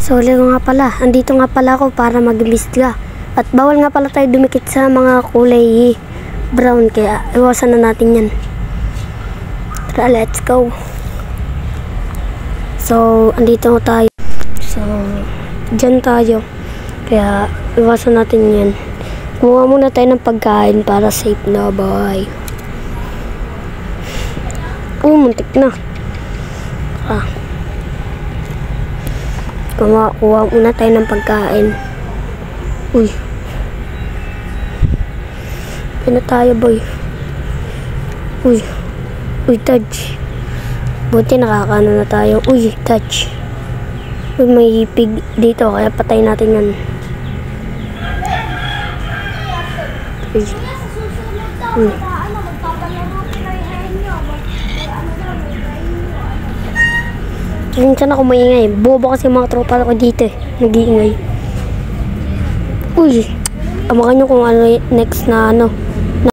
Sorry nga pala, andito nga pala ako para mag-imbestiga. At bawal nga pala tayo dumikit sa mga kulay brown, kaya iwasan na natin yan. Tara, let's go. So, andito tayo. So, dyan tayo. Kaya iwasan natin yan. Kumuha muna tayo ng pagkain para safe na, boy. Muntik na. Kuha muna tayo ng pagkain. Uy. Ano tayo, boy? Uy. Uy, touch. Buti nakakaano na tayo. Uy, touch. Uy, may pig dito. Kaya patay natin yan. Uy. Uy. Minsan ako maingay. Bobo kasi mga tropa ko dito eh. Nag-iingay. Uy. Amakan nyo kung ano next na ano.